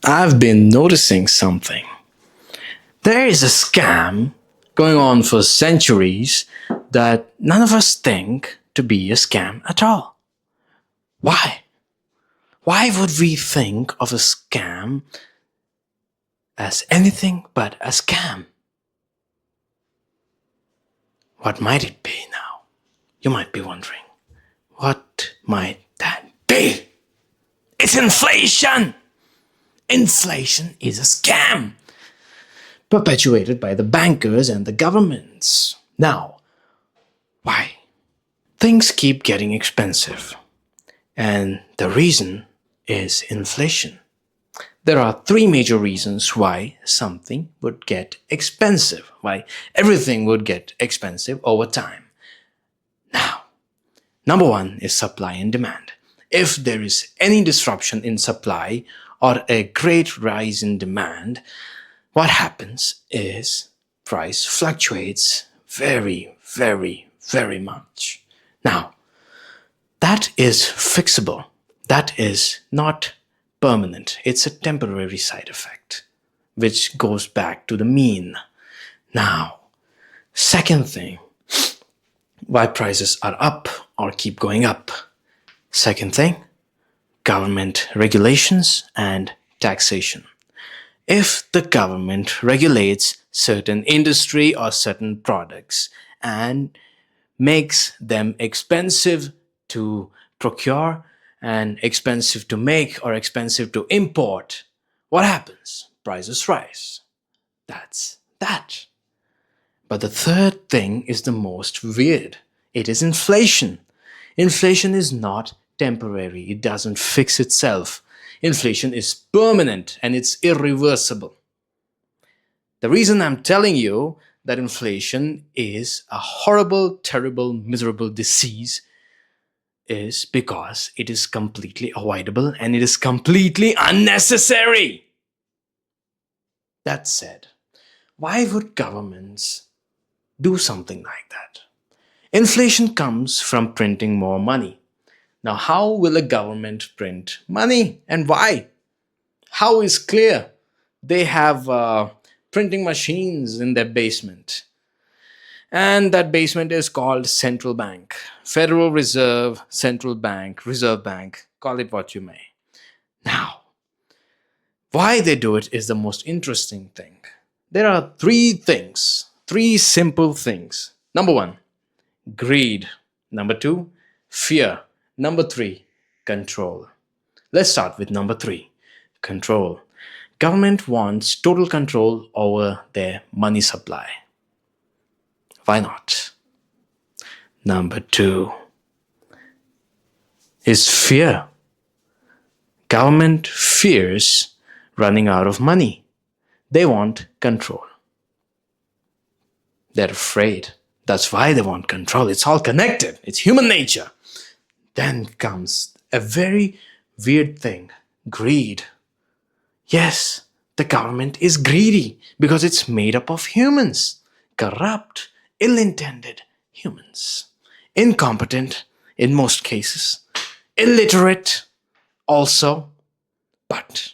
I've been noticing something. There is a scam going on for centuries that none of us think to be a scam at all. Why? Why would we think of a scam as anything but a scam? What might it be now? You might be wondering. What might that be? It's inflation! Inflation is a scam perpetuated by the bankers and the governments. Now, why? Things keep getting expensive, and the reason is inflation. There are three major reasons why something would get expensive, why everything would get expensive over time. Now, number one is supply and demand. If there is any disruption in supply or a great rise in demand, what happens is price fluctuates very much. Now, that is fixable. That is not permanent. It's a temporary side effect, which goes back to the mean. Now, second thing, why prices are up or keep going up. Second thing, government regulations and taxation. If the government regulates certain industry or certain products and makes them expensive to procure and expensive to make or expensive to import, what happens? Prices rise. That's that. But the third thing is the most weird. It is inflation. Inflation is not temporary. It doesn't fix itself. Inflation is permanent and it's irreversible. The reason I'm telling you that inflation is a horrible, terrible, miserable disease is because it is completely avoidable and it is completely unnecessary. That said, why would governments do something like that? Inflation comes from printing more money. Now, how will a government print money and why? How is clear? They have printing machines in their basement. And that basement is called central bank. Federal Reserve, central bank, reserve bank, call it what you may. Now, why they do it is the most interesting thing. There are three simple things. Number one, greed. Number two, fear. Number three, control. Let's start with number three, control. Government wants total control over their money supply. Why not? Number two is fear. Government fears running out of money. They want control. They're afraid. That's why they want control. It's all connected. It's human nature. Then comes a very weird thing, greed. Yes, the government is greedy because it's made up of humans, corrupt, ill-intended humans, incompetent in most cases, illiterate also, but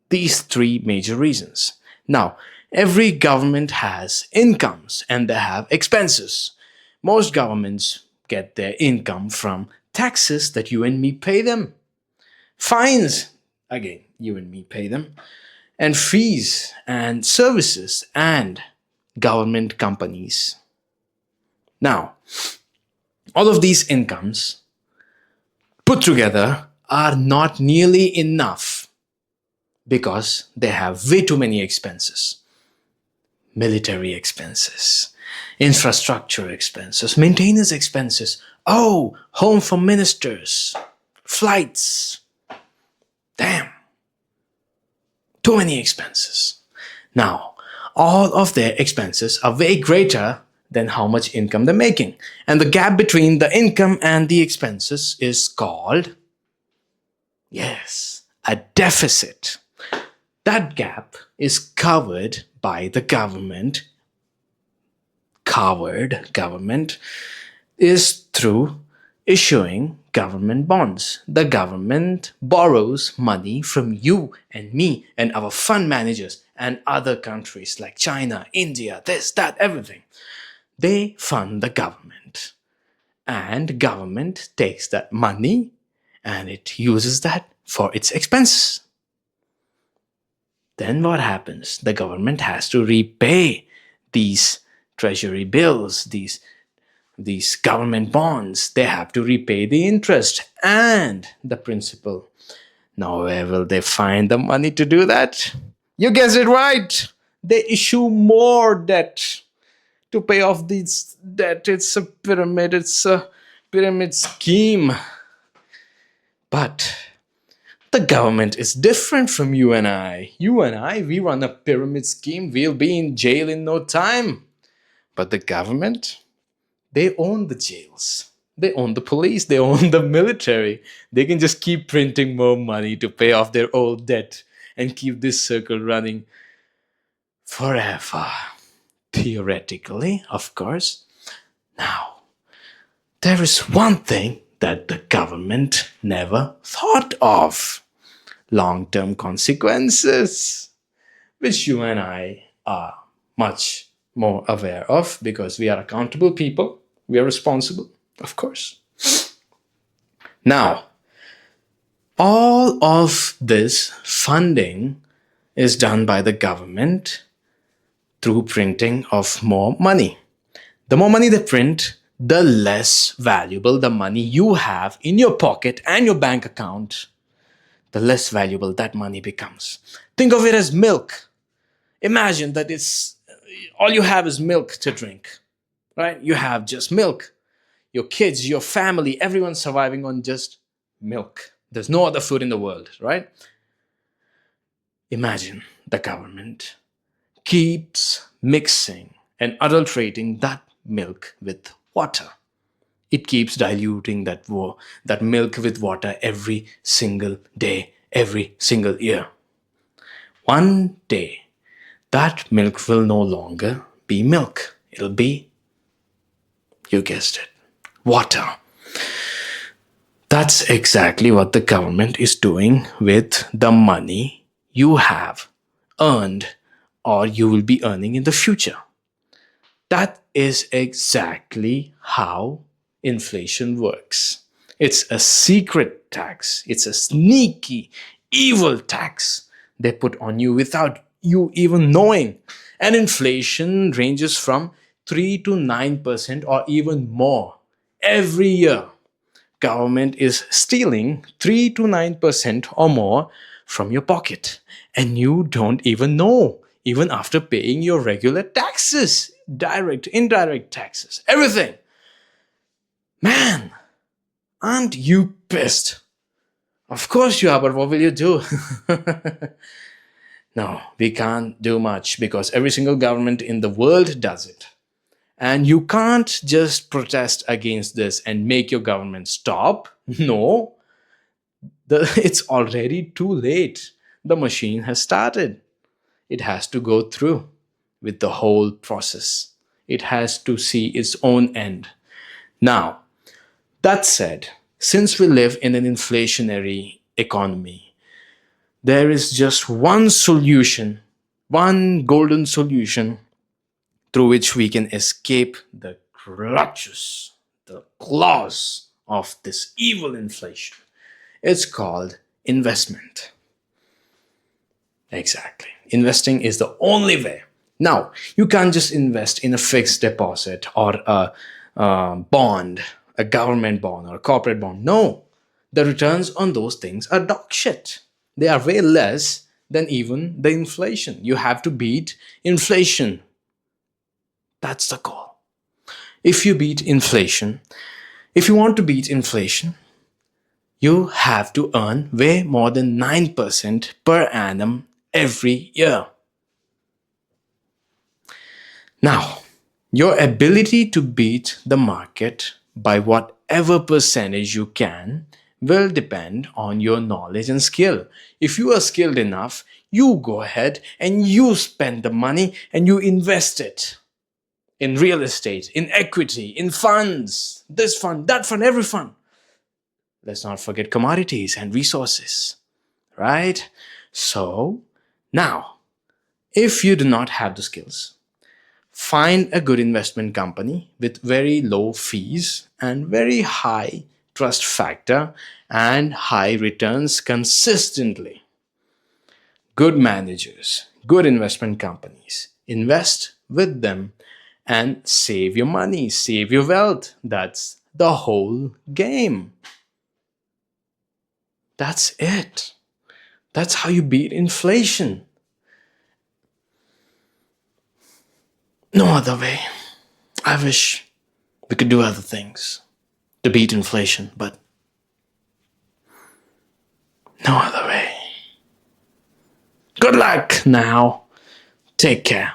these three major reasons. Now, every government has incomes and they have expenses. Most governments get their income from taxes that you and me pay them, fines, again, you and me pay them, and fees and services and government companies. Now, all of these incomes put together are not nearly enough because they have way too many expenses. Military expenses, infrastructure expenses, maintenance expenses, home for ministers, flights. Damn. Too many expenses. Now, all of their expenses are way greater than how much income they're making. And the gap between the income and the expenses is called, yes, a deficit. That gap is covered by the government. Coward government is through issuing government bonds. The government borrows money from you and me and our fund managers and other countries like China, India, this, that, everything. They fund the government. And government takes that money and it uses that for its expenses. Then what happens? The government has to repay these treasury bills, these government bonds. They have to repay the interest and the principal. Now, where will they find the money to do that? You guessed it right. They issue more debt to pay off this debt. It's a pyramid. It's a pyramid scheme. But the government is different from you and I. You and I, we run a pyramid scheme. We'll be in jail in no time. But the government, they own the jails. They own the police. They own the military. They can just keep printing more money to pay off their old debt and keep this circle running forever. Theoretically, of course. Now, there is one thing that the government never thought of: long-term consequences, which you and I are much more aware of because we are accountable people. We are responsible, of course. Now, all of this funding is done by the government through printing of more money. The more money they print, the less valuable the money you have in your pocket and your bank account, the less valuable that money becomes. Think of it as milk. Imagine that it's all you have is milk to drink, right? You have just milk. Your kids, your family, everyone's surviving on just milk. There's no other food in the world, right? Imagine the government keeps mixing and adulterating that milk with water. It keeps diluting that milk with water every single day, every single year. One day, that milk will no longer be milk. It'll be, you guessed it, water. That's exactly what the government is doing with the money you have earned or you will be earning in the future. That is exactly how inflation works. It's a secret tax. It's a sneaky, evil tax they put on you without you even knowing. And inflation ranges from 3 to 9% or even more every year. Government is stealing 3 to 9% or more from your pocket, and you don't even know, even after paying your regular taxes, direct, indirect taxes, everything. Man, aren't you pissed? Of course you are, but what will you do? No, we can't do much because every single government in the world does it. And you can't just protest against this and make your government stop. No, it's already too late. The machine has started. It has to go through with the whole process. It has to see its own end. Now, that said, since we live in an inflationary economy, there is just one solution, one golden solution through which we can escape the clutches, the claws of this evil inflation. It's called investment. Exactly. Investing is the only way. Now, you can't just invest in a fixed deposit or a bond, a government bond or a corporate bond. No, the returns on those things are dog shit. They are way less than even the inflation. You have to beat inflation. That's the goal. If you want to beat inflation, you have to earn way more than 9% per annum every year. Now, your ability to beat the market by whatever percentage you can will depend on your knowledge and skill. If you are skilled enough, you go ahead and you spend the money and you invest it in real estate, in equity, in funds, this fund, that fund, every fund. Let's not forget commodities and resources, right? So, now, if you do not have the skills, find a good investment company with very low fees and very high trust factor and high returns consistently. Good managers, good investment companies. Invest with them and save your money, save your wealth. That's the whole game. That's it. That's how you beat inflation. No other way. I wish we could do other things to beat inflation, but no other way. Good luck now. Take care.